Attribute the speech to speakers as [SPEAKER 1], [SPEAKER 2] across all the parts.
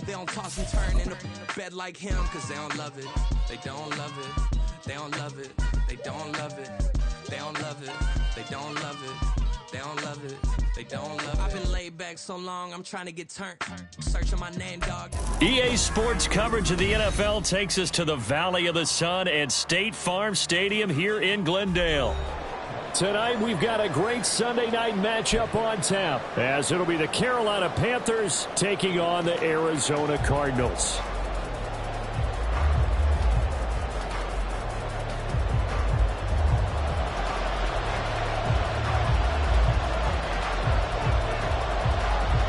[SPEAKER 1] They don't toss and turn in the bed like him, cause they don't love it. They don't love it. They don't love it. They don't love it. They don't love it. They don't love it. They don't love it. They don't love it. I've been laid back so long, I'm trying to get turned. Searching my name, dog.
[SPEAKER 2] EA Sports coverage of the NFL takes us to the Valley of the Sun at State Farm Stadium here in Glendale. Tonight, we've got a great Sunday night matchup on tap, as it'll be the Carolina Panthers taking on the Arizona Cardinals.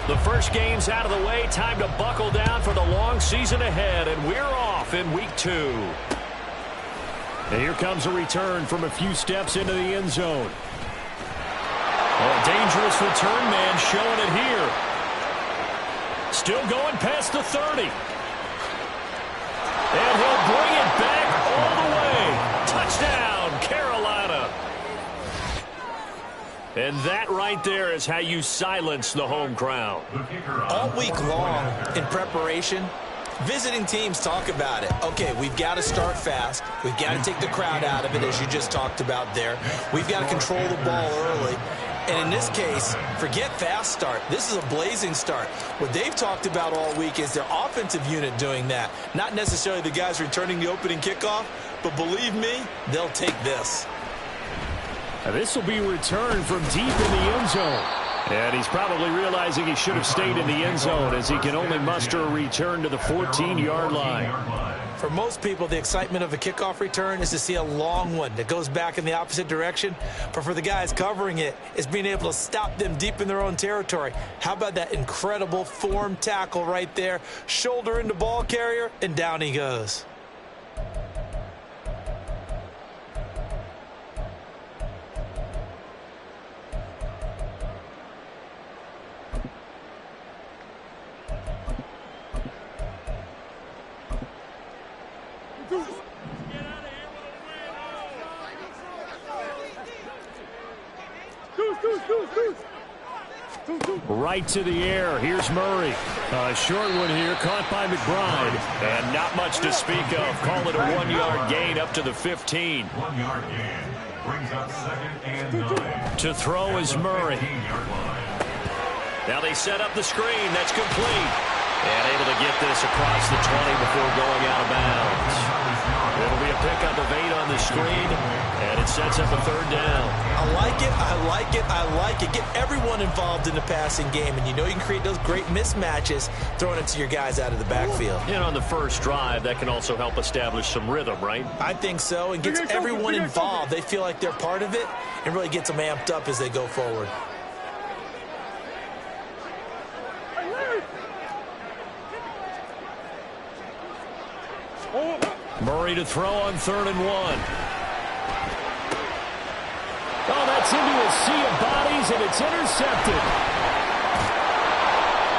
[SPEAKER 2] The first game's out of the way. Time to buckle down for the long season ahead, and we're off in week 2. And here comes a return from a few steps into the end zone. A dangerous return man showing it here. Still going past the 30. And he'll bring it back all the way. Touchdown, Carolina. And that right there is how you silence the home crowd.
[SPEAKER 3] All week long in preparation, visiting teams talk about it. Okay, we've got to start fast. We've got to take the crowd out of it, as you just talked about there. We've got to control the ball early. And in this case, forget fast start. This is a blazing start. What they've talked about all week is their offensive unit doing that. Not necessarily the guys returning the opening kickoff, but believe me, they'll take this.
[SPEAKER 2] Now this will be returned from deep in the end zone. And he's probably realizing he should have stayed in the end zone, as he can only muster a return to the 14-yard line.
[SPEAKER 3] For most people, the excitement of a kickoff return is to see a long one that goes back in the opposite direction. But for the guys covering it, it's being able to stop them deep in their own territory. How about that incredible form tackle right there? Shoulder into ball carrier, and down he goes.
[SPEAKER 2] Right to the air. Here's Murray. A short one here, caught by McBride. And not much to speak of. Call it a 1-yard gain up to the 15.
[SPEAKER 4] 1-yard gain. Brings up 2nd and 9.
[SPEAKER 2] To throw is Murray. Now they set up the screen. That's complete. And able to get this across the 20 before going out of bounds. It'll be a pickup of 8 on the screen, and it sets up a 3rd down.
[SPEAKER 3] I like it, I like it, I like it. Get everyone involved in the passing game, and you know you can create those great mismatches throwing it to your guys out of the backfield.
[SPEAKER 2] And on the first drive, that can also help establish some rhythm, right?
[SPEAKER 3] I think so, and gets everyone involved. They feel like they're part of it, and really gets them amped up as they go forward.
[SPEAKER 2] Murray to throw on 3rd and 1. Oh, that's into a sea of bodies, and it's intercepted.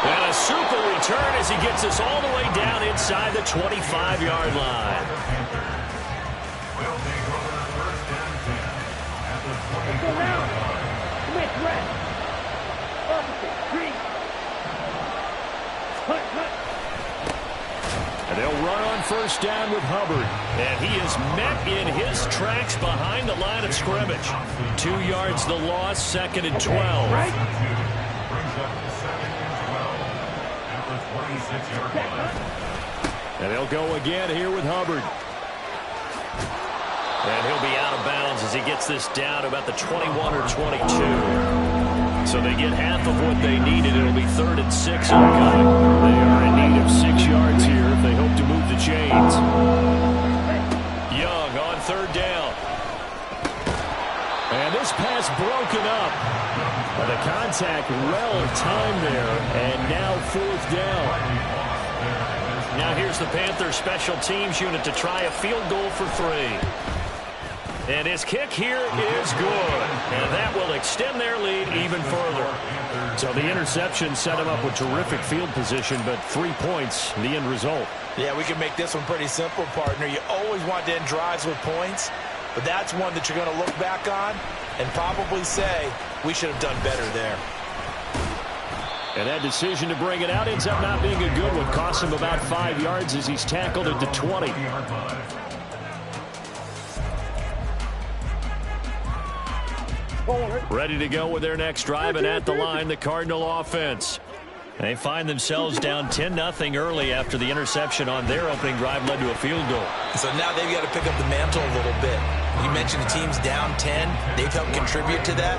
[SPEAKER 2] And a super return as he gets us all the way down inside the 25-yard line.
[SPEAKER 4] Will take over 1st and 10 at the 24-yard line.
[SPEAKER 2] And they'll run on 1st down with Hubbard. And he is met in his tracks behind the line of scrimmage. 2 yards the loss, 2nd and 12.
[SPEAKER 4] Brings up 2nd and 12 at the 26-yard line.
[SPEAKER 2] And they'll go again here with Hubbard. And he'll be out of bounds as he gets this down to about the 21 or 22. So they get half of what they needed. It'll be 3rd and 6 incoming. They are in need of 6 yards here if they hope to move the chains. Young on 3rd down. And this pass broken up. The contact well timed there. And now 4th down. Now here's the Panthers special teams unit to try a field goal for 3. And his kick here is good. And that will extend their lead even further. So the interception set him up with terrific field position, but 3 points, the end result.
[SPEAKER 3] Yeah, we can make this one pretty simple, partner. You always want to end drives with points, but that's one that you're going to look back on and probably say, we should have done better there.
[SPEAKER 2] And that decision to bring it out ends up not being a good one. Costs him about 5 yards as he's tackled at the 20. Ready to go with their next drive, and at the line, the Cardinal offense. They find themselves down 10-0 early after the interception on their opening drive led to a field goal.
[SPEAKER 3] So now they've got to pick up the mantle a little bit. You mentioned the team's down 10. They've helped contribute to that.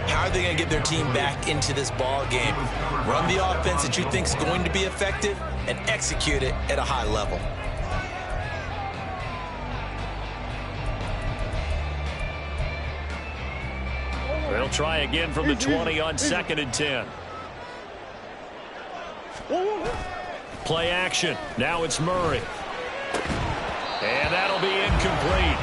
[SPEAKER 3] How are they going to get their team back into this ball game? Run the offense that you think is going to be effective and execute it at a high level.
[SPEAKER 2] They'll try again from the 20 on 2nd and 10. Play action. Now it's Murray. And that'll be incomplete.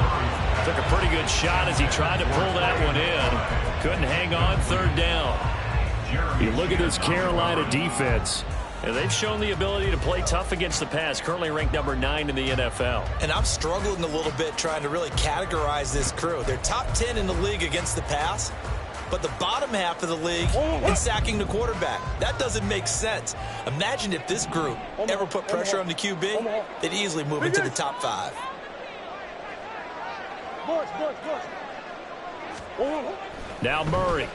[SPEAKER 2] Took a pretty good shot as he tried to pull that one in. Couldn't hang on 3rd down. You look at this Carolina defense, and they've shown the ability to play tough against the pass, currently ranked number 9 in the NFL.
[SPEAKER 3] And I'm struggling a little bit trying to really categorize this crew. They're top 10 in the league against the pass, but the bottom half of the league in sacking the quarterback. That doesn't make sense. Imagine if this group ever put pressure on the QB, they'd easily move into the top 5.
[SPEAKER 2] Now Murray.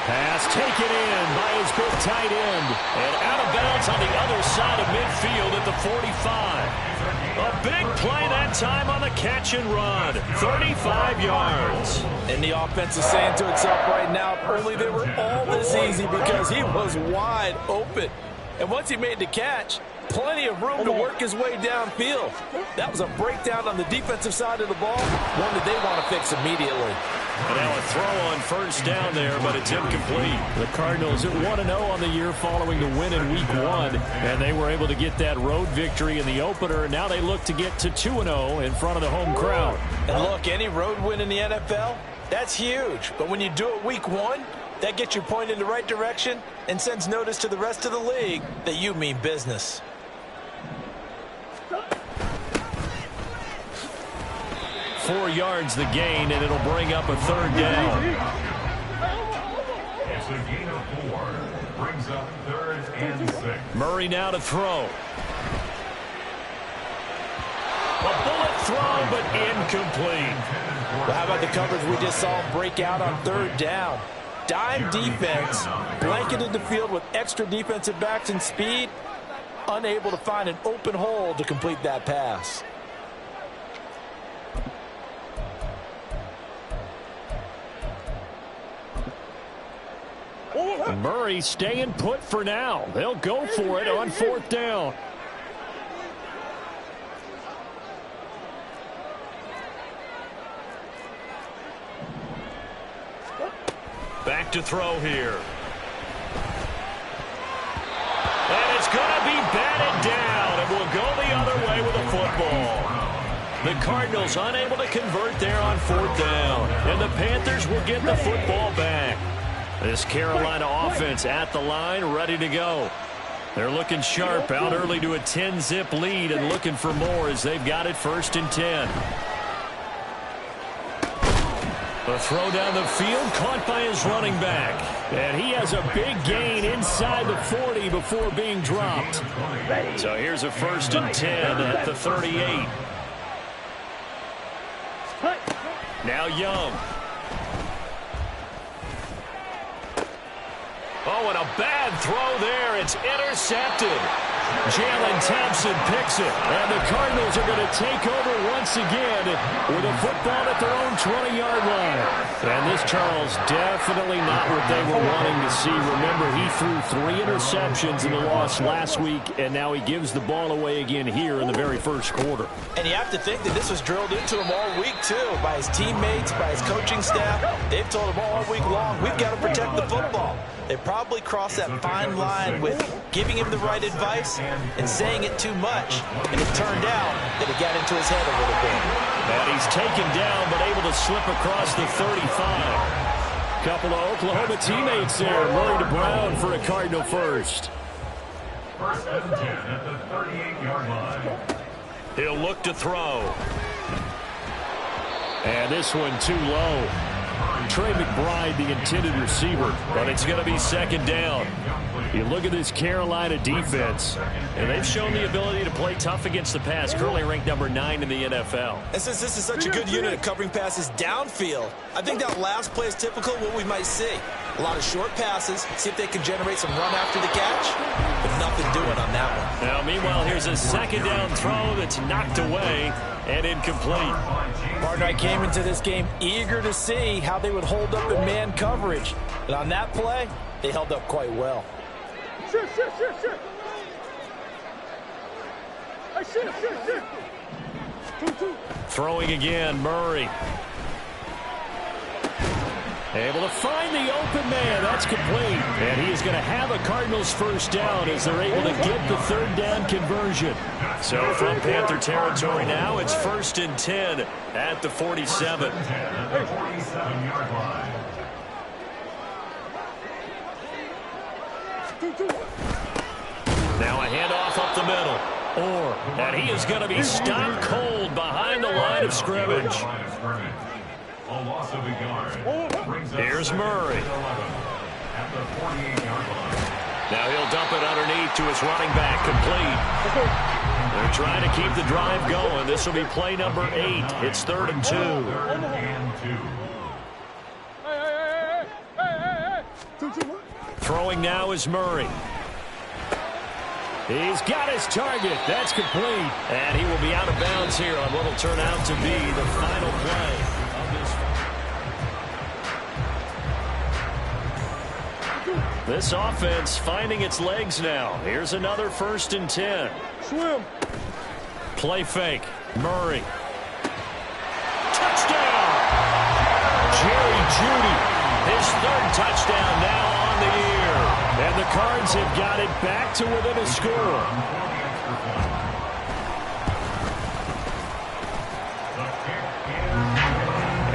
[SPEAKER 2] Pass taken in by his big tight end. And out of bounds on the other side of midfield at the 45. A big play that time on the catch and run. 35 yards.
[SPEAKER 5] And the offense is saying to itself right now, if only they were all this easy, because he was wide open. And once he made the catch, plenty of room to work his way downfield. That was a breakdown on the defensive side of the ball, one that they want to fix immediately.
[SPEAKER 2] And now a throw on 1st down there, but it's incomplete. The Cardinals at 1-0 on the year following the win in Week 1, and they were able to get that road victory in the opener. And now they look to get to 2-0 in front of the home crowd.
[SPEAKER 5] And look, any road win in the NFL, that's huge. But when you do it Week 1, that gets you pointed in the right direction and sends notice to the rest of the league that you mean business.
[SPEAKER 2] Four yards the gain, and it'll bring up a 3rd down.
[SPEAKER 4] It's a gain of 4. Brings up 3rd and 6.
[SPEAKER 2] Murray now to throw. A bullet throw, but incomplete.
[SPEAKER 5] Well, how about the coverage we just saw break out on 3rd down? Dime defense, blanketed the field with extra defensive backs and speed, unable to find an open hole to complete that pass.
[SPEAKER 2] Murray staying put for now. They'll go for it on 4th down. Back to throw here. And it's going to be batted down, and will go the other way with a football. The Cardinals unable to convert there on 4th down, and the Panthers will get the football back. This Carolina offense at the line, ready to go. They're looking sharp, out early to a 10-zip lead and looking for more as they've got it 1st and 10. A throw down the field, caught by his running back. And he has a big gain inside the 40 before being dropped. So here's a 1st and 10 at the 38. Now Young. Oh, and a bad throw there. It's intercepted. Jalen Thompson picks it. And the Cardinals are going to take over once again with a football at their own 20-yard line. And this, Charles, definitely not what they were wanting to see. Remember, he threw 3 interceptions in the loss last week, and now he gives the ball away again here in the very first quarter.
[SPEAKER 5] And you have to think that this was drilled into him all week, too, by his teammates, by his coaching staff. They've told him all week long, we've got to protect the football. They probably crossed that fine line with giving him the right advice and saying it too much. And it turned out that it got into his head a little bit.
[SPEAKER 2] And he's taken down, but able to slip across the 35. Couple of Oklahoma teammates there. Murray to Brown for a Cardinal first.
[SPEAKER 4] 1st and 10 at the 38-yard line.
[SPEAKER 2] He'll look to throw. And this one too low. Trey McBride, the intended receiver, but it's going to be second down. You look at this Carolina defense, and they've shown the ability to play tough against the pass, currently ranked number 9 in the NFL.
[SPEAKER 3] And since this is such a good unit at covering passes downfield, I think that last play is typical of what we might see. A lot of short passes, see if they can generate some run after the catch, but nothing doing on that one.
[SPEAKER 2] Now, meanwhile, here's a second down throw that's knocked away and incomplete.
[SPEAKER 5] Partner, I came into this game eager to see how they would hold up in man coverage. And on that play, they held up quite well.
[SPEAKER 2] Throwing again, Murray. Able to find the open man. That's complete. And he is going to have a Cardinals first down as they're able to get the third down conversion. So from Panther territory now, it's 1st and 10 at the 47.
[SPEAKER 4] 47-yard line.
[SPEAKER 2] Now a handoff up the middle. And he is going to be stopped cold behind the line of scrimmage.
[SPEAKER 4] A loss of a yard.
[SPEAKER 2] Here's Murray.
[SPEAKER 4] At the 48-yard line.
[SPEAKER 2] Now he'll dump it underneath to his running back, complete. They're trying to keep the drive going. This will be play number 8. It's 3rd and 2.
[SPEAKER 4] 3rd and 2.
[SPEAKER 2] Throwing now is Murray. He's got his target. That's complete. And he will be out of bounds here on what will turn out to be the final play of this. This offense finding its legs now. Here's another 1st and 10.
[SPEAKER 6] Swim.
[SPEAKER 2] Play fake. Murray. Touchdown! Jerry Jeudy. His 3rd touchdown now on the year. And the Cards have got it back to within a score.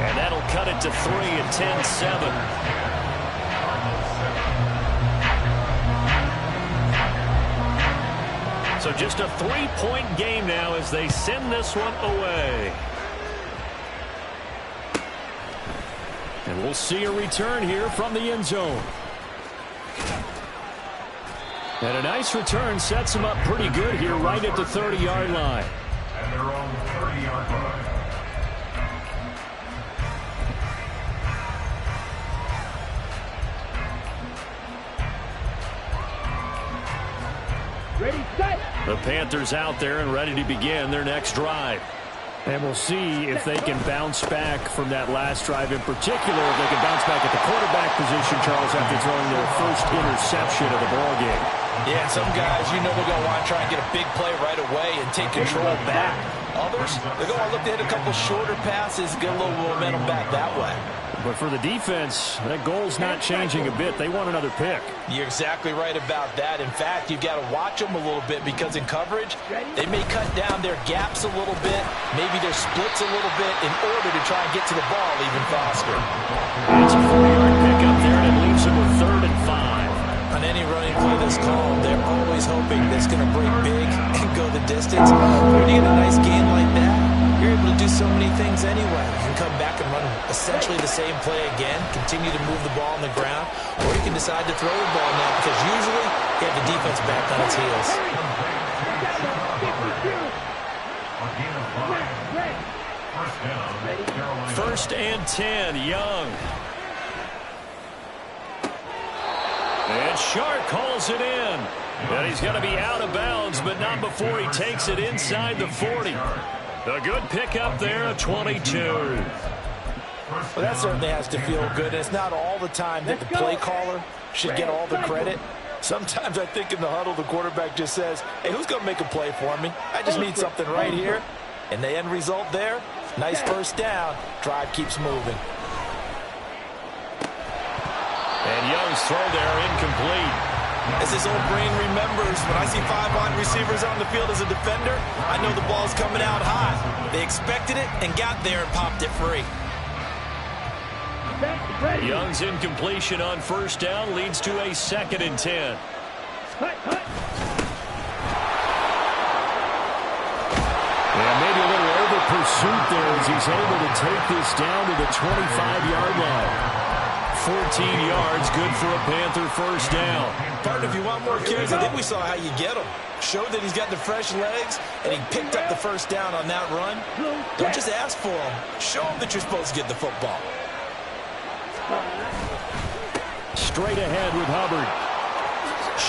[SPEAKER 2] And that'll cut it to 3 at 10-7. So just a 3-point game now as they send this one away. And we'll see a return here from the end zone. And a nice return sets them up pretty good here right at the 30-yard line.
[SPEAKER 4] And they're on the 30-yard line.
[SPEAKER 6] Ready, set.
[SPEAKER 2] The Panthers out there and ready to begin their next drive. And we'll see if they can bounce back from that last drive in particular. If they can bounce back at the quarterback position, Charles, after throwing their first interception of the ballgame.
[SPEAKER 5] Yeah, some guys, you know, they're going to want to try and get a big play right away and take control back. Others, they're going to look to hit a couple shorter passes, get a little momentum back that way.
[SPEAKER 2] But for the defense, that goal's not changing a bit. They want another pick.
[SPEAKER 5] You're exactly right about that. In fact, you've got to watch them a little bit because in coverage, they may cut down their gaps a little bit, maybe their splits a little bit in order to try and get to the ball even faster.
[SPEAKER 2] It's a 4-yard pickup there, and it leaves them with 3rd and 5.
[SPEAKER 5] On any running play that's called, they're always hoping that's going to break big and go the distance. When you get a nice gain like that, you're able to do so many things anyway. You can come back and run essentially the same play again, continue to move the ball on the ground, or you can decide to throw the ball now because usually you have the defense back on its heels.
[SPEAKER 4] First
[SPEAKER 2] 1st and 10, Young. And Shark calls it in. And he's going to be out of bounds, but not before he takes it inside the 40. A good pickup there at 22.
[SPEAKER 5] Well, that certainly has to feel good. It's not all the time that the play caller should get all the credit. Sometimes I think in the huddle, the quarterback just says, hey, who's going to make a play for me? I just need something right here. And the end result there, nice first down. Drive keeps moving.
[SPEAKER 2] And Young's throw there incomplete.
[SPEAKER 3] As his old brain remembers, when I see 5 wide receivers on the field as a defender, I know the ball's coming out high. They expected it and got there and popped it free.
[SPEAKER 2] Young's incompletion on 1st down leads to a 2nd and 10. And maybe a little over pursuit there as he's able to take this down to the 25-yard line. 14 yards, good for a Panther first down.
[SPEAKER 3] Partner, if you want more carries, I think we saw how you get him. Showed that he's got the fresh legs, and he picked up the first down on that run. Don't just ask for him. Show him that you're supposed to get the football.
[SPEAKER 2] Straight ahead with Hubbard.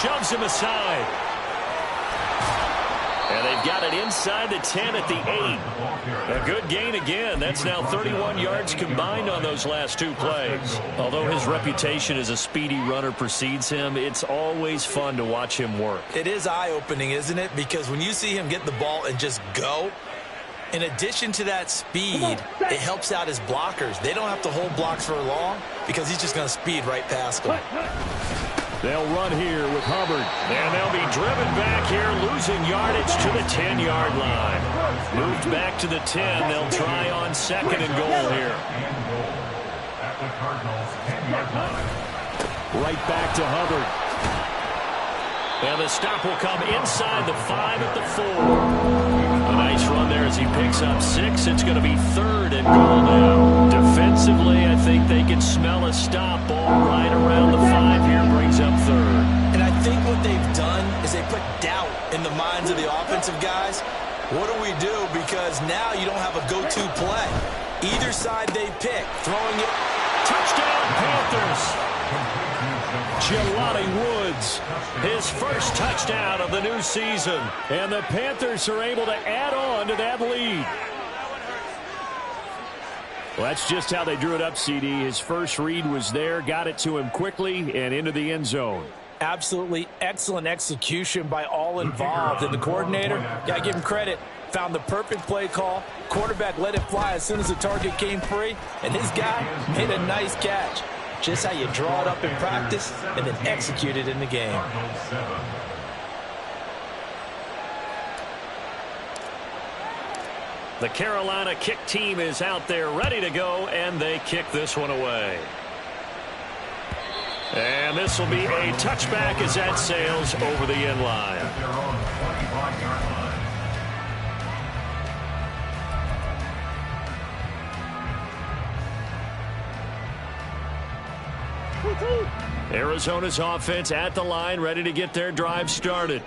[SPEAKER 2] Shoves him aside. And they've got it inside the 10 at the 8. A good gain again. That's now 31 yards combined on those last two plays. Although his reputation as a speedy runner precedes him, it's always fun to watch him work.
[SPEAKER 3] It is eye-opening, isn't it? Because when you see him get the ball and just go, in addition to that speed, it helps out his blockers. They don't have to hold blocks for long because he's just going to speed right past them.
[SPEAKER 2] They'll run here with Hubbard. And they'll be driven back here, losing yardage to the 10-yard line. Moved back to the 10. They'll try on second and goal here. Right back to Hubbard. And the stop will come inside the 5 at the 4. A nice run there as he picks up 6. It's going to be third and goal now. Defensively, I think they can smell a stop. Ball right around the 5 here, brings up third.
[SPEAKER 3] And I think what they've done is they put doubt in the minds of the offensive guys. What do we do? Because now you don't have a go-to play. Either side they pick, throwing it.
[SPEAKER 2] Touchdown, Panthers. Jelani Woods, his first touchdown of the new season. And the Panthers are able to add on to that lead. Well, that's just how they drew it up, CD. His first read was there, got it to him quickly, and into the end zone.
[SPEAKER 5] Absolutely excellent execution by all involved. And the coordinator, got to give him credit, found the perfect play call. Quarterback let it fly as soon as the target came free, and his guy made a nice catch. Just how you draw it up in practice and then execute it in the game.
[SPEAKER 2] The Carolina kick team is out there ready to go, and they kick this one away. And this will be a touchback as that sails over the end line. Arizona's offense at the line, ready to get their drive started.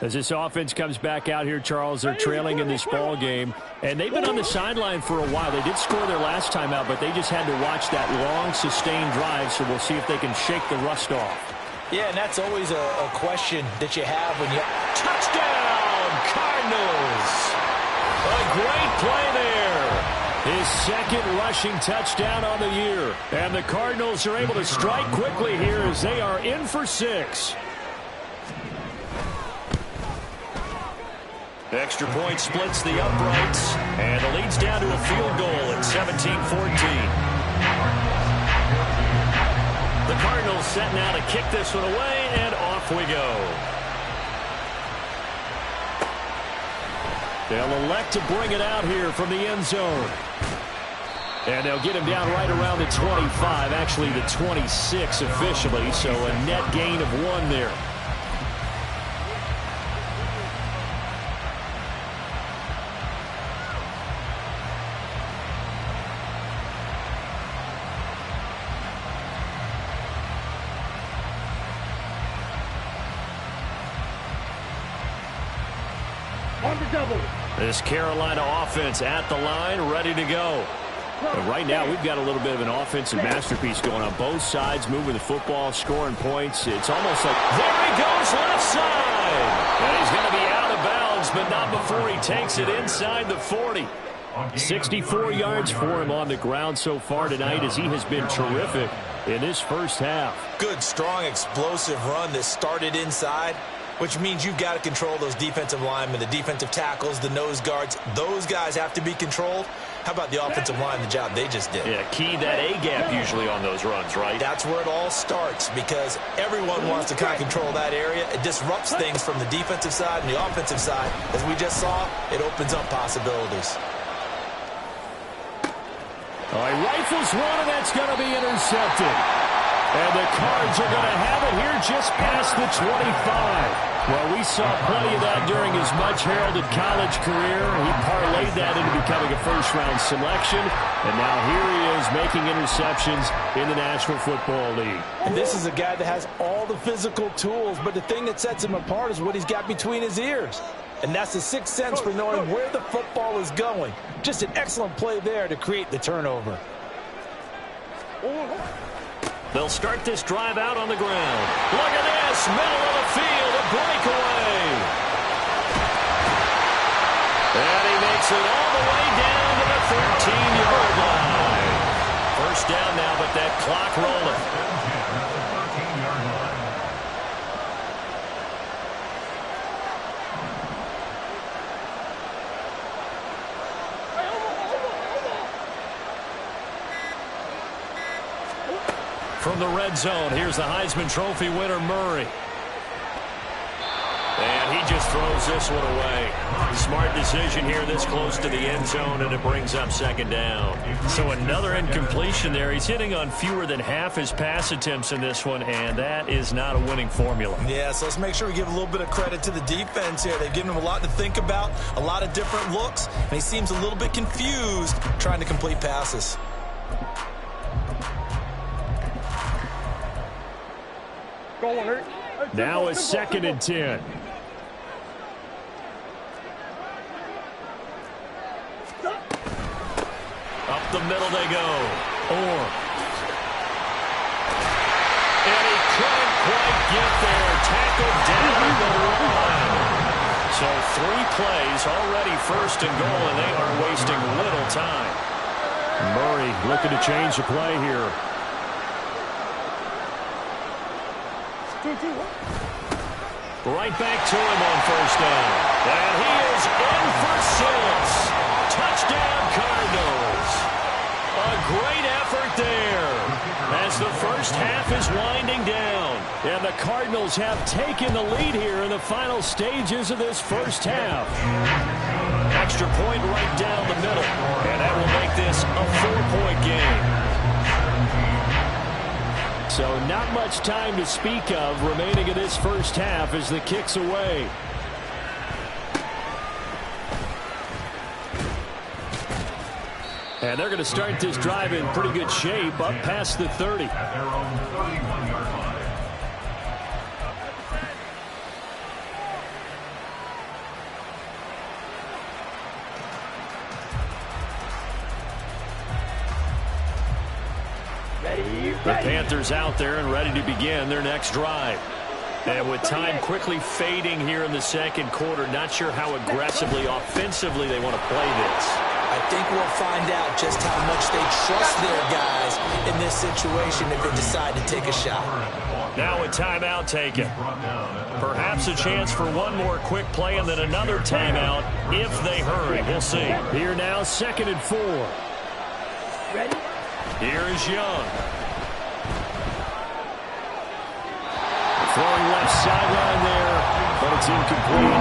[SPEAKER 2] As this offense comes back out here, Charles, they're trailing in this ball game, and they've been on the sideline for a while. They did score their last time out, but they just had to watch that long, sustained drive, so we'll see if they can shake the rust off.
[SPEAKER 5] Yeah, and that's always a question that you have when you...
[SPEAKER 2] Touchdown, Cardinals! A great play there. His second rushing touchdown on the year. And the Cardinals are able to strike quickly here as they are in for 6. The extra point splits the uprights, and the lead's down to a field goal at 17-14. The Cardinals set now to kick this one away, and off we go. They'll elect to bring it out here from the end zone. And they'll get him down right around the 25, actually the 26 officially, so a net gain of 1 there. This Carolina offense at the line, ready to go. But right now, we've got a little bit of an offensive masterpiece going on. Both sides moving the football, scoring points. It's almost like, there he goes, left side. And he's going to be out of bounds, but not before he takes it inside the 40. 64 yards for him on the ground so far tonight as he has been terrific in this first half.
[SPEAKER 3] Good, strong, explosive run that started inside, which means you've got to control those defensive linemen, the defensive tackles, the nose guards. Those guys have to be controlled. How about the offensive line, the job they just did?
[SPEAKER 2] Yeah, key that A-gap usually on those runs, right?
[SPEAKER 3] That's where it all starts because everyone wants to kind of control that area. It disrupts things from the defensive side and the offensive side. As we just saw, it opens up possibilities.
[SPEAKER 2] All right, rifles one, and that's going to be intercepted. And the Cards are going to have it here just past the 25. Well, we saw plenty of that during his much-heralded college career. He parlayed that into becoming a first-round selection, and now here he is making interceptions in the National Football League.
[SPEAKER 5] And this is a guy that has all the physical tools, but the thing that sets him apart is what he's got between his ears. And that's the sixth sense for knowing where the football is going. Just an excellent play there to create the turnover.
[SPEAKER 2] They'll start this drive out on the ground. Look at this, middle of the field, a breakaway. And he makes it all the way down to the 13-yard line. First down now, but that clock rolling. From the red zone, here's the Heisman Trophy winner, Murray. And he just throws this one away. Smart decision here this close to the end zone, and it brings up second down. So another incompletion there. He's hitting on fewer than half his pass attempts in this one, and that is not a winning formula.
[SPEAKER 3] Yeah, so let's make sure we give a little bit of credit to the defense here. They've given him a lot to think about, a lot of different looks, and he seems a little bit confused trying to complete passes.
[SPEAKER 2] Now a 2nd and 10. Up the middle they go. Orr. And he couldn't quite get there. Tackled down the line. So 3 plays, already first and goal, and they are wasting little time. Murray looking to change the play here. Right back to him on first down. And he is in for 6. Touchdown, Cardinals. A great effort there as the first half is winding down. And the Cardinals have taken the lead here in the final stages of this first half. Extra point right down the middle. And that will make this a 4-point game. So not much time to speak of remaining in this first half as the kick's away. And they're going to start this drive in pretty good shape up past the 30.
[SPEAKER 4] At their own 31-yard line.
[SPEAKER 2] The Panthers out there and ready to begin their next drive. And with time quickly fading here in the second quarter, not sure how aggressively, offensively they want to play this.
[SPEAKER 3] I think we'll find out just how much they trust their guys in this situation if they decide to take a shot.
[SPEAKER 2] Now a timeout taken. Perhaps a chance for one more quick play and then another timeout if they hurry. We'll see. Here now, 2nd and 4.
[SPEAKER 6] Ready?
[SPEAKER 2] Here is Young. Throwing left sideline there, but it's incomplete.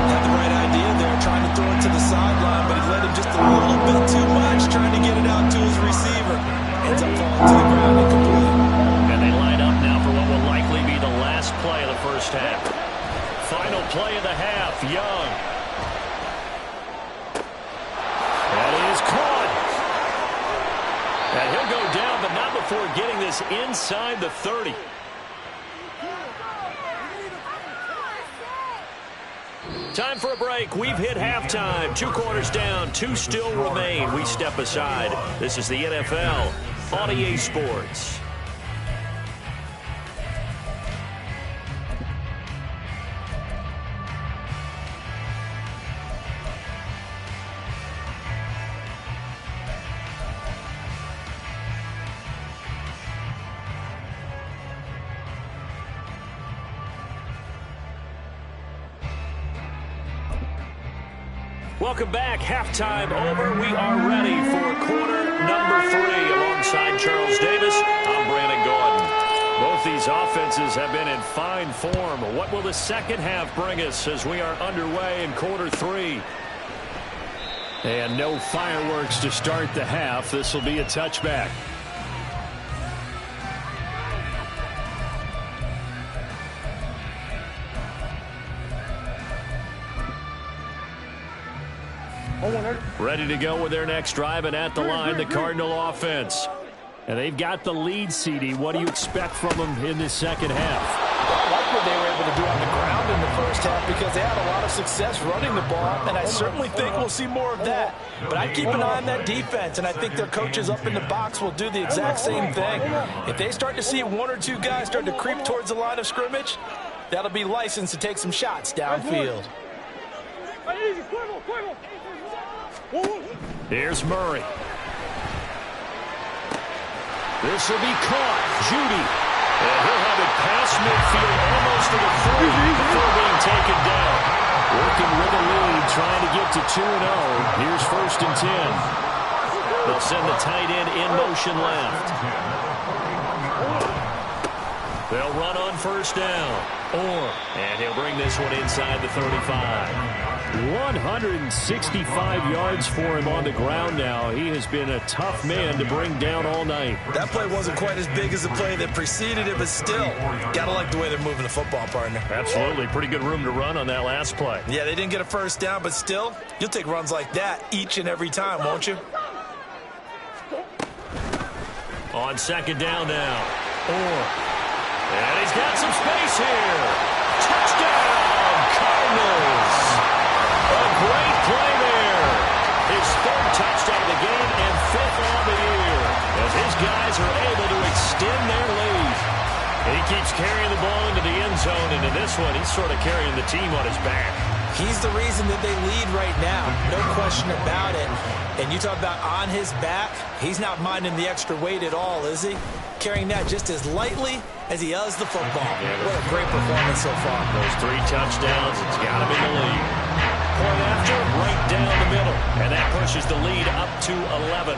[SPEAKER 3] Had the right idea there, trying to throw it to the sideline, but he led him just a little bit too much, trying to get it out to his receiver. Ends up falling to the ground incomplete.
[SPEAKER 2] And they line up now for what will likely be the last play of the first half. Final play of the half, Young. That is caught. And he'll go down, but not before getting this inside the 30. Time for a break. We've hit halftime. 2 quarters down. 2 still remain. We step aside. This is the NFL on EA Sports. Welcome back. Halftime over. We are ready for quarter number 3. Alongside Charles Davis, I'm Brandon Gordon. Both these offenses have been in fine form. What will the second half bring us as we are underway in quarter 3? And no fireworks to start the half. This will be a touchback. Ready to go with their next drive, and at the line, the Cardinal offense. And they've got the lead, CD. What do you expect from them in this second half?
[SPEAKER 5] I like what they were able to do on the ground in the first half because they had a lot of success running the ball, and I certainly think we'll see more of that. But I'd keep an eye on that defense, and I think their coaches up in the box will do the exact same thing. If they start to see one or two guys start to creep towards the line of scrimmage, that'll be licensed to take some shots downfield.
[SPEAKER 2] Here's Murray. This will be caught. Judy. And he'll have it past midfield almost to the 40 before being taken down. Working with a lead, trying to get to 2-0. Here's 1st and 10. They'll send the tight end in motion left. They'll run on 1st down. And he'll bring this one inside the 35. 165 yards for him on the ground now. He has been a tough man to bring down all night.
[SPEAKER 3] That play wasn't quite as big as the play that preceded it, but still, gotta like the way they're moving the football, partner.
[SPEAKER 2] Absolutely. Pretty good room to run on that last play.
[SPEAKER 3] Yeah, they didn't get a 1st down, but still, you'll take runs like that each and every time, won't you?
[SPEAKER 2] On 2nd down now. And he's got some space here. Touchdown, Cardinals. A great play there. His 3rd touchdown of the game and 5th on the year as his guys are able to extend their lead. He keeps carrying the ball into the end zone, and in this one, he's sort of carrying the team on his back.
[SPEAKER 3] He's the reason that they lead right now. No question about it. And you talk about on his back, he's not minding the extra weight at all, is he? Carrying that just as lightly as he does the football. What a great performance so far.
[SPEAKER 2] Those 3 touchdowns, it's got him in the lead. Point after, right down the middle. And that pushes the lead up to 11.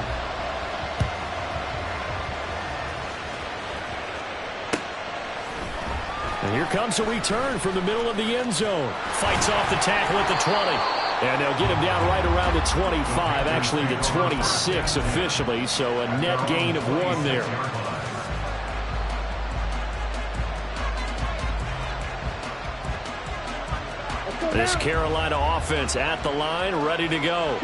[SPEAKER 2] And here comes a return from the middle of the end zone. Fights off the tackle at the 20. And they'll get him down right around the 25, actually the 26 officially, so a net gain of 1 there. This Carolina offense at the line, ready to go.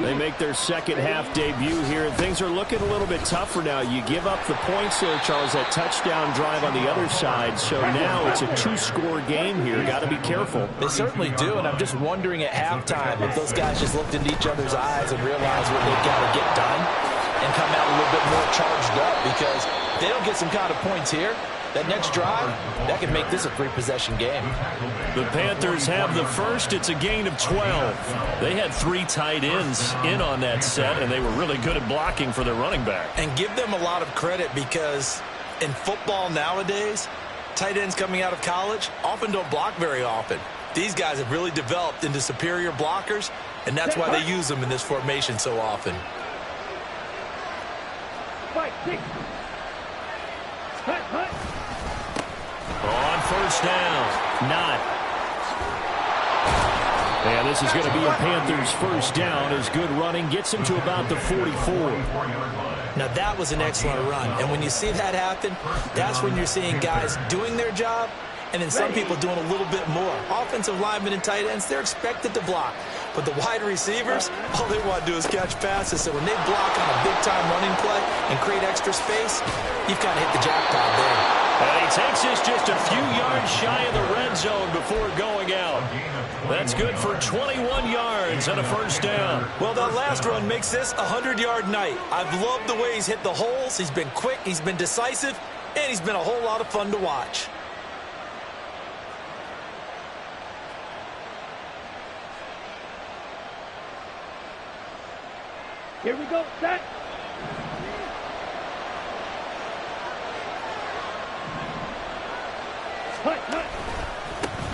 [SPEAKER 2] They make their second half debut here. Things are looking a little bit tougher now. You give up the points there, Charles, that touchdown drive on the other side. So now it's a 2-score game here. Got to be careful.
[SPEAKER 5] They certainly do, and I'm just wondering at halftime if those guys just looked into each other's eyes and realized what they've got to get done and come out a little bit more charged up, because if they don't get some kind of points here, that next drive, that could make this a 3-possession game.
[SPEAKER 2] The Panthers have the first. It's a gain of 12. They had 3 tight ends in on that set, and they were really good at blocking for their running back.
[SPEAKER 3] And give them a lot of credit, because in football nowadays, tight ends coming out of college often don't block very often. These guys have really developed into superior blockers, and that's why they use them in this formation so often.
[SPEAKER 2] On 1st down, not. And this is going to be a Panthers 1st down as good running gets him to about the 44.
[SPEAKER 3] Now that was an excellent run, and when you see that happen, that's when you're seeing guys doing their job, and then some people doing a little bit more. Offensive linemen and tight ends, they're expected to block. But the wide receivers, all they want to do is catch passes. So when they block on a big-time running play and create extra space, you've kind of hit the jackpot there.
[SPEAKER 2] And he takes this just a few yards shy of the red zone before going out. That's good for 21 yards and a 1st down.
[SPEAKER 3] Well, that last run makes this a 100-yard night. I've loved the way he's hit the holes. He's been quick, he's been decisive, and he's been a whole lot of fun to watch.
[SPEAKER 6] Here we go, set.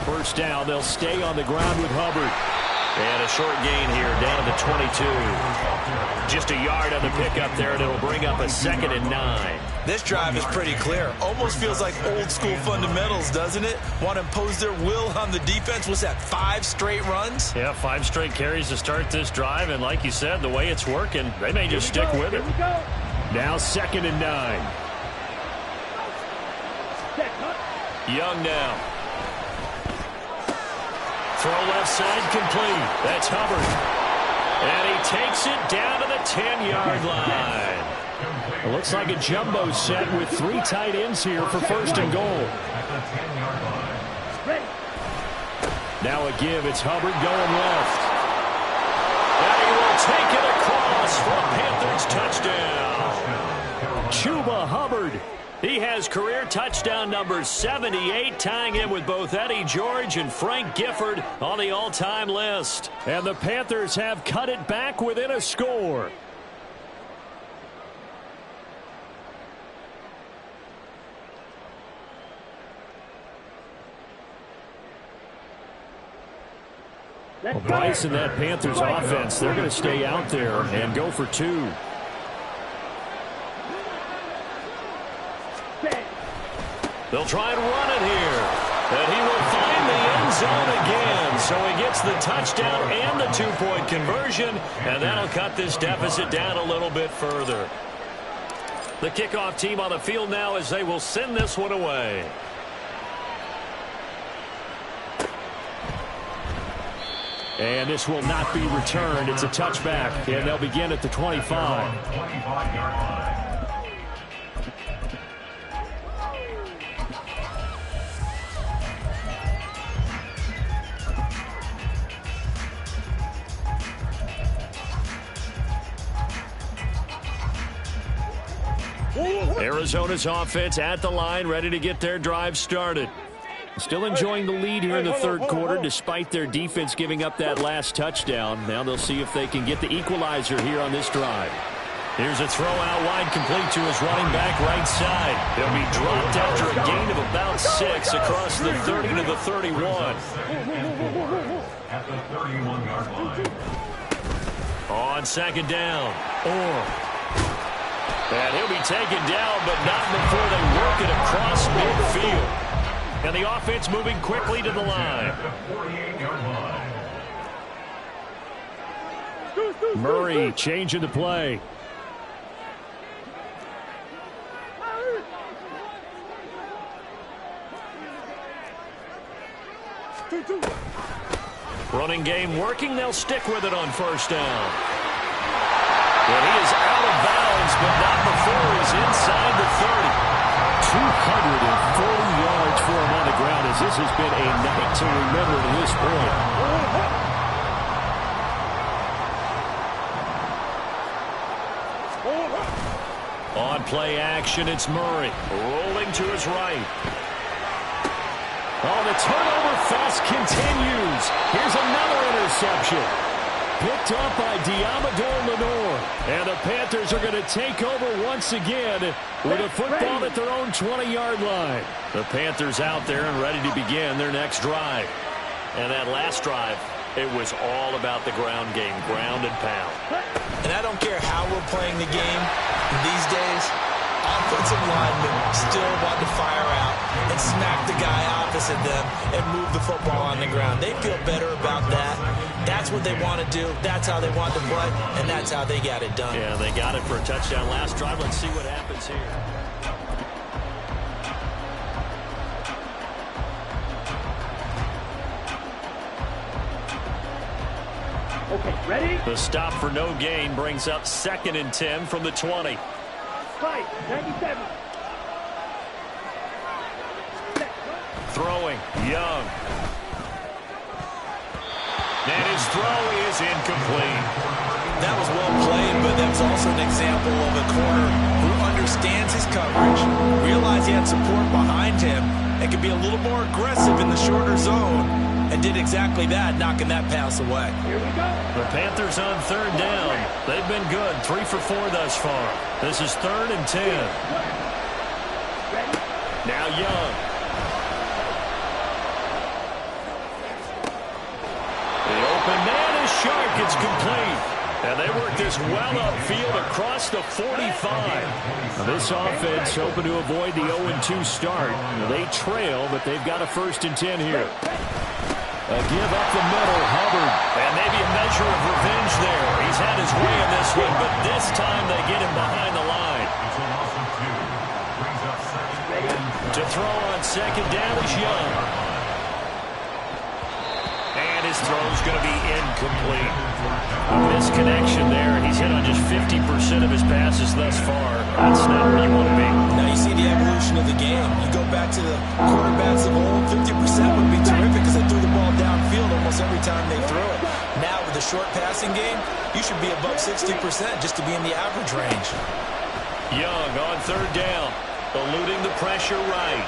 [SPEAKER 2] First down, they'll stay on the ground with Hubbard. And a short gain here, down to 22. Just a yard on the pickup there, and it'll bring up a 2nd and 9.
[SPEAKER 3] This drive is pretty clear. Almost feels like old-school fundamentals, doesn't it? Want to impose their will on the defense. Was that 5 straight runs?
[SPEAKER 2] Yeah, 5 straight carries to start this drive, and like you said, the way it's working, they may just stick with it. Now 2nd and 9. Young now. Throw left side complete. That's Hubbard. And he takes it down to the 10-yard line. It looks like a jumbo set with 3 tight ends here for first and goal. Now a give. It's Hubbard going left. And he will take it across for a Panthers touchdown. Chuba Hubbard. He has career touchdown number 78, tying him with both Eddie George and Frank Gifford on the all-time list. And the Panthers have cut it back within a score. Well, Bryce and that Panthers offense, they're going to stay out there and go for 2. They'll try and run it here. And he will find the end zone again. So he gets the touchdown and the 2-point conversion. And that'll cut this deficit down a little bit further. The kickoff team on the field now as they will send this one away. And this will not be returned. It's a touchback, and they'll begin at the 25. Arizona's offense at the line, ready to get their drive started. Still enjoying the lead here in the third quarter despite their defense giving up that last touchdown. Now they'll see if they can get the equalizer here on this drive. Here's a throw out wide complete to his running back right side. He'll be dropped after a gain of about 6 across the 30 to the 31.
[SPEAKER 4] At the 31-yard line.
[SPEAKER 2] On second down. And he'll be taken down, but not before they work it across midfield. And the offense moving quickly to the line. Murray changing the play. Running game working. They'll stick with it on first down. And he is out of bounds, but not before he's inside the 30. 240 yards for him on the ground as this has been a night to remember to this point. On play action, it's Murray rolling to his right. Oh, the turnover fest continues. Here's another interception. Picked up by Diamador Lenore. And the Panthers are going to take over once again with a football at their own 20-yard line. The Panthers out there and ready to begin their next drive. And that last drive, it was all about the ground game, ground and pound.
[SPEAKER 3] And I don't care how we're playing the game these days, offensive linemen still want to fire out and smack the guy opposite them and move the football on the ground. They feel better about that. That's what they want to do. That's how they want to play, and that's how they got it done.
[SPEAKER 2] Yeah, they got it for a touchdown last drive. Let's see what happens here.
[SPEAKER 6] Okay, ready?
[SPEAKER 2] The stop for no gain brings up 2nd and 10 from the 20.
[SPEAKER 6] Right, 97.
[SPEAKER 2] Throwing, Young. And his throw is incomplete.
[SPEAKER 3] That was well played, but that's also an example of a corner who understands his coverage, realized he had support behind him, and could be a little more aggressive in the shorter zone, and did exactly that, knocking that pass away.
[SPEAKER 6] Here we go.
[SPEAKER 2] The Panthers on third down. They've been good, 3 for 4 thus far. This is 3rd and 10.
[SPEAKER 6] Ready?
[SPEAKER 2] Now Young. The open man is sharp. It's complete. And they work this well upfield across the 45. Now this offense hoping to avoid the 0-2 start. Now they trail, but they've got a 1st and 10 here. A give up the middle, Hubbard. And maybe a measure of revenge there. He's had his way in this one, but this time they get him behind the line. To throw on second down is Young. And his throw's going to be incomplete. A misconnection there. He's hit on just 50% of his passes thus far. That's not where you want to be.
[SPEAKER 3] Now you see the evolution of the game. You go back to the quarterbacks of old, 50% would be terrific because they threw the ball downfield almost every time they threw it. Now with the short passing game, you should be above 60% just to be in the average range.
[SPEAKER 2] Young on third down, eluding the pressure right.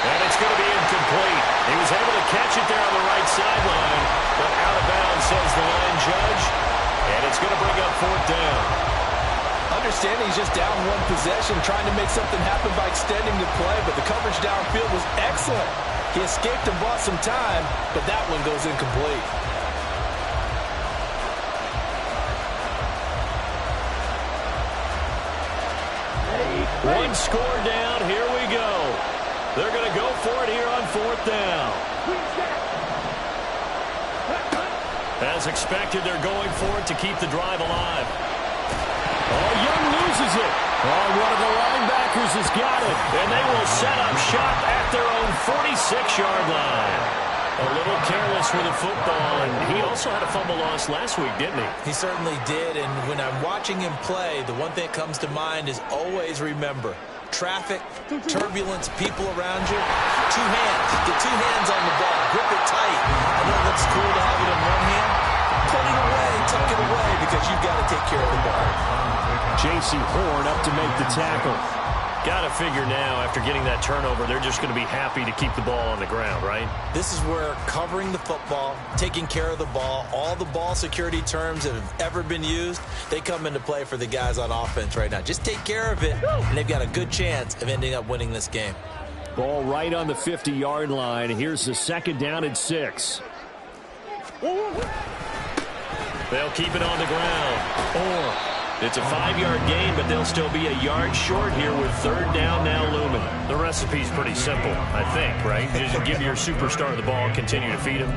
[SPEAKER 2] And it's going to be incomplete. He was able to catch it there on the right sideline, but out of bounds, says the line judge. And it's going to bring up fourth down.
[SPEAKER 5] Understanding he's just down one possession, trying to make something happen by extending the play, but the coverage downfield was excellent. He escaped and bought some time, but that one goes incomplete.
[SPEAKER 2] One score down, here we go. They're going to go for it here on fourth down. As expected, they're going for it to keep the drive alive. Oh, Young loses it. Oh, one of the linebackers has got it. And they will set up shop at their own 46-yard line. A little careless with the football, and he also had a fumble loss last week, didn't he?
[SPEAKER 3] He certainly did, and when I'm watching him play, the one thing that comes to mind is always remember, traffic, turbulence, people around you, two hands. Get two hands on the ball. Grip it tight. I know it looks cool to have it in one hand. Put it away, tuck it away, because you've got to take care of the ball.
[SPEAKER 2] J.C. Horn up to make the tackle. Got to figure now, after getting that turnover, they're just going to be happy to keep the ball on the ground, right?
[SPEAKER 3] This is where covering the football, taking care of the ball, all the ball security terms that have ever been used, they come into play for the guys on offense right now. Just take care of it, and they've got a good chance of ending up winning this game.
[SPEAKER 2] Ball right on the 50-yard line. Here's the second down and 6. They'll keep it on the ground. It's a 5-yard gain, but they'll still be a yard short here with third down now looming. The recipe's pretty simple, I think, right? Just give your superstar the ball and continue to feed him.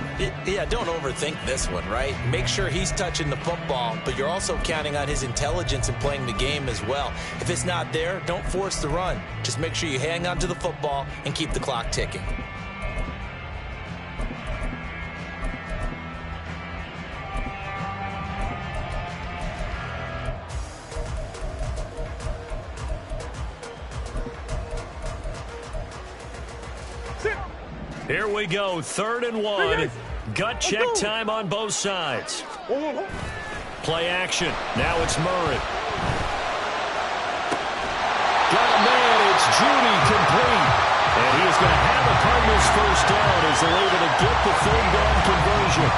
[SPEAKER 3] Yeah, don't overthink this one, right? Make sure he's touching the football, but you're also counting on his intelligence in playing the game as well. If it's not there, don't force the run. Just make sure you hang on to the football and keep the clock ticking.
[SPEAKER 2] Here we go, 3rd and 1. Gut check time on both sides. Play action. Now it's Murray. Got a man. It's Judy complete. And he is going to have the Cardinals first down as they're able to get the third down conversion.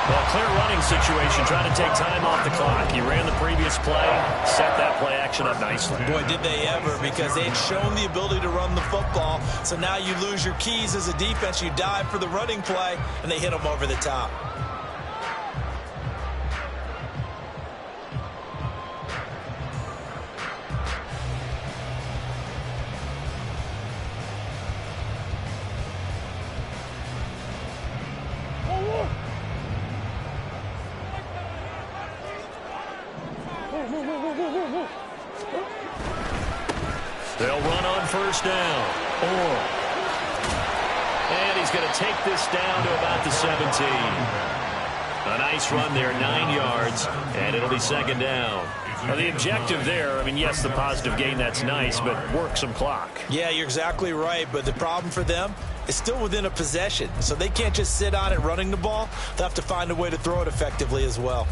[SPEAKER 2] Well, clear running situation, trying to take time off the clock. He ran the previous play, set that play action up nicely.
[SPEAKER 3] Boy, did they ever, because they had shown the ability to run the football. So now you lose your keys as a defense. You dive for the running play, and they hit him over the top.
[SPEAKER 2] They'll run on first down. And he's going to take this down to about the 17. A nice run there, 9 yards, and it'll be second down. Now, the objective there, I mean, yes, the positive gain, that's nice, but work some clock.
[SPEAKER 3] Yeah, you're exactly right, but the problem for them is still within a possession, so they can't just sit on it running the ball. They'll have to find a way to throw it effectively as well.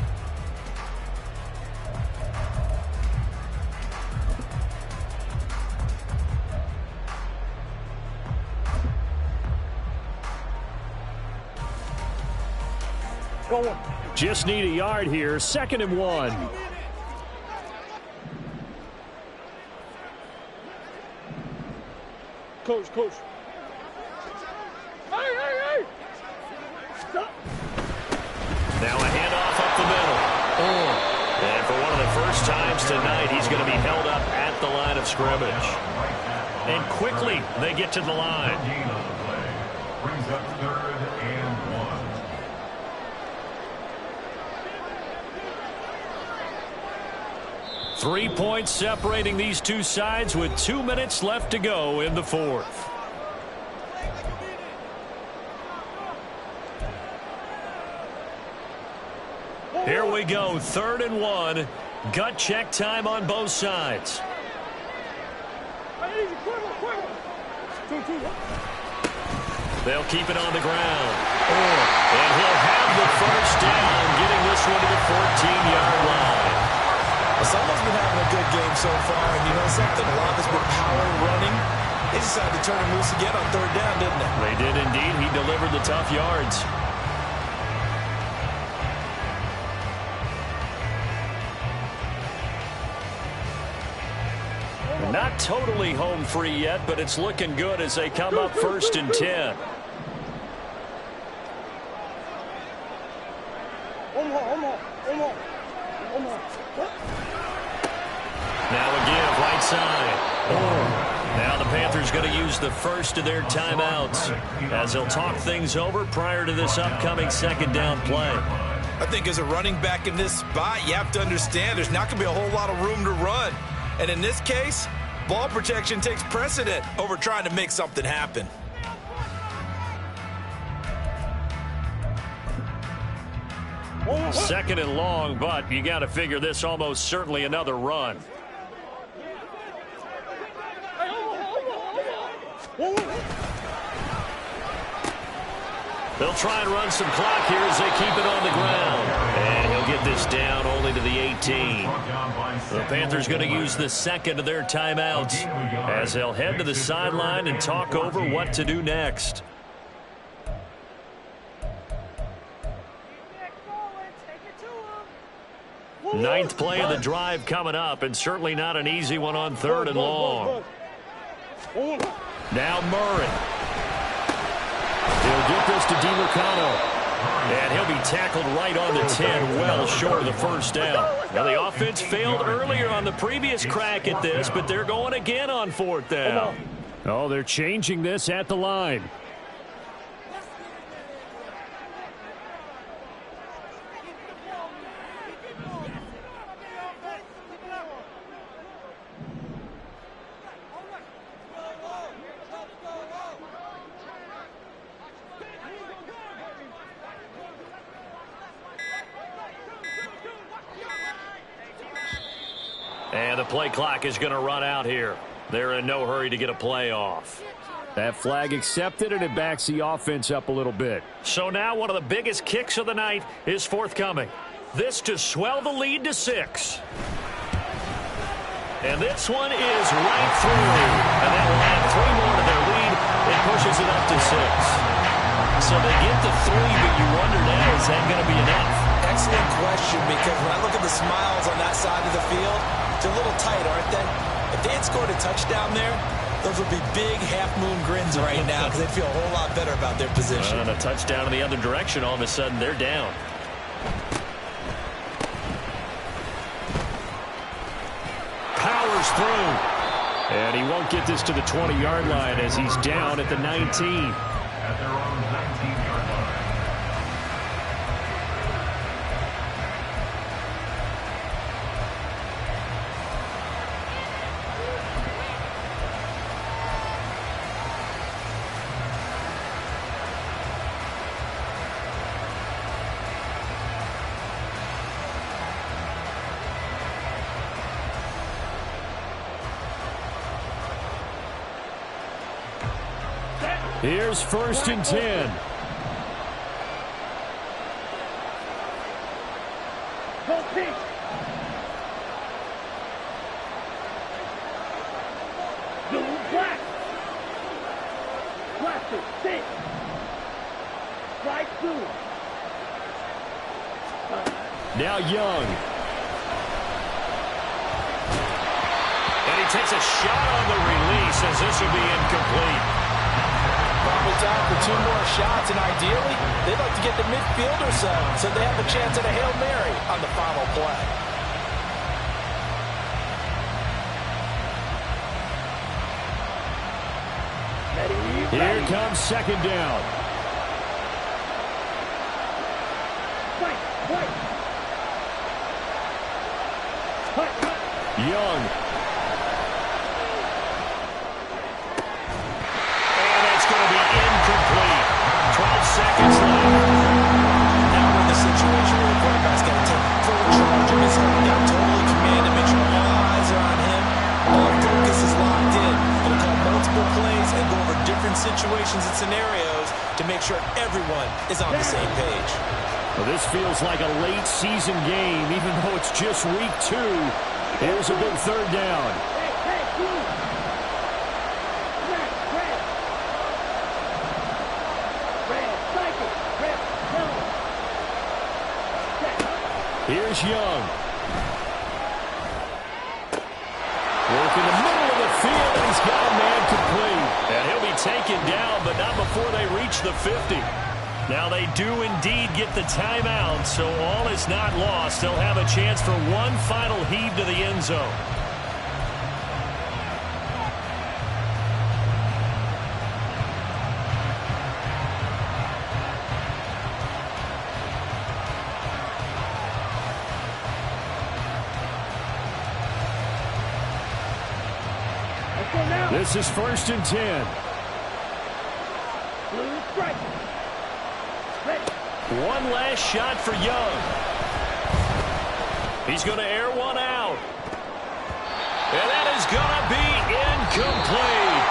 [SPEAKER 2] Just need a yard here. 2nd and 1.
[SPEAKER 6] Coach. Hey! Stop.
[SPEAKER 2] Now a handoff up the middle. And for one of the first times tonight, he's going to be held up at the line of scrimmage. And quickly, they get to the line.
[SPEAKER 4] Brings up 3rd and 1.
[SPEAKER 2] 3 points separating these two sides with 2 minutes left to go in the 4th. Here we go, 3rd and 1. Gut check time on both sides. They'll keep it on the ground. And he'll have the first down, getting this one to the 14-yard line.
[SPEAKER 3] Someone's been having a good game so far, and you know something? A lot of it's been power running. They decided to turn him loose again on 3rd down, didn't they?
[SPEAKER 2] They did indeed. He delivered the tough yards. Not totally home free yet, but it's looking good as they come up 1st and 10. Now again, right side. Now the Panthers going to use the first of their timeouts as they'll talk things over prior to this upcoming 2nd down play.
[SPEAKER 3] I think as a running back in this spot, you have to understand there's not going to be a whole lot of room to run. And in this case, ball protection takes precedent over trying to make something happen.
[SPEAKER 2] Second and long, but you got to figure this almost certainly another run. They'll try and run some clock here as they keep it on the ground. And he'll get this down only to the 18. The Panthers going to use the second of their timeouts as they'll head to the sideline and talk over what to do next. Ninth play of the drive coming up, and certainly not an easy one on 3rd and long. Now Murray. He'll get this to DiMercano. And he'll be tackled right on the 10, well short of the first down. Now the offense failed earlier on the previous crack at this, but they're going again on 4th down. Oh, they're changing this at the line. And the play clock is going to run out here. They're in no hurry to get a play off. That flag accepted, and it backs the offense up a little bit. So now one of the biggest kicks of the night is forthcoming. This to swell the lead to 6. And this one is right through. And that will add 3 more to their lead. It pushes it up to 6. So they get to 3, but you wonder now, is that going to be enough?
[SPEAKER 3] Excellent question, because when I look at the smiles on that side of the field, they're a little tight, aren't they? If they had scored a touchdown there, those would be big half-moon grins right now because they'd feel a whole lot better about their position.
[SPEAKER 2] And a touchdown in the other direction, all of a sudden they're down. Powers through. And he won't get this to the 20-yard line as he's down at the 19.
[SPEAKER 4] At their own 19-yard line.
[SPEAKER 2] Here's 1st and 10. Now Young. And he takes a shot on the release as this will be incomplete.
[SPEAKER 5] Probably time for 2 more shots, and ideally, they'd like to get the midfield or so they have a chance at a Hail Mary on the final play.
[SPEAKER 2] Here comes 2nd down. Young. Incomplete. 12 seconds left.
[SPEAKER 3] Now we're in the situation where the quarterback's got to take multiple plays and go over different situations and scenarios to make sure everyone is on the same page.
[SPEAKER 2] Well, this feels like a late season game, even though it's just week 2. Here's a big third down. Here's Young. Working the middle of the field, and he's got a man complete. And he'll be taken down, but not before they reach the 50. Now they do indeed get the timeout, so all is not lost. They'll have a chance for one final heave to the end zone. This is 1st and 10. One last shot for Young. He's going to air one out. And that is going to be incomplete.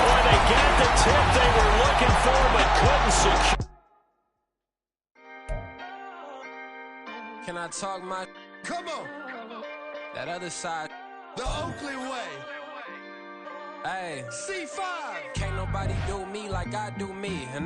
[SPEAKER 2] Boy, they got the tip they were looking for but couldn't secure.
[SPEAKER 1] Can I talk my... Come on. That other side. The Oakley way. Hey. C5. Can't nobody do me like I do me. And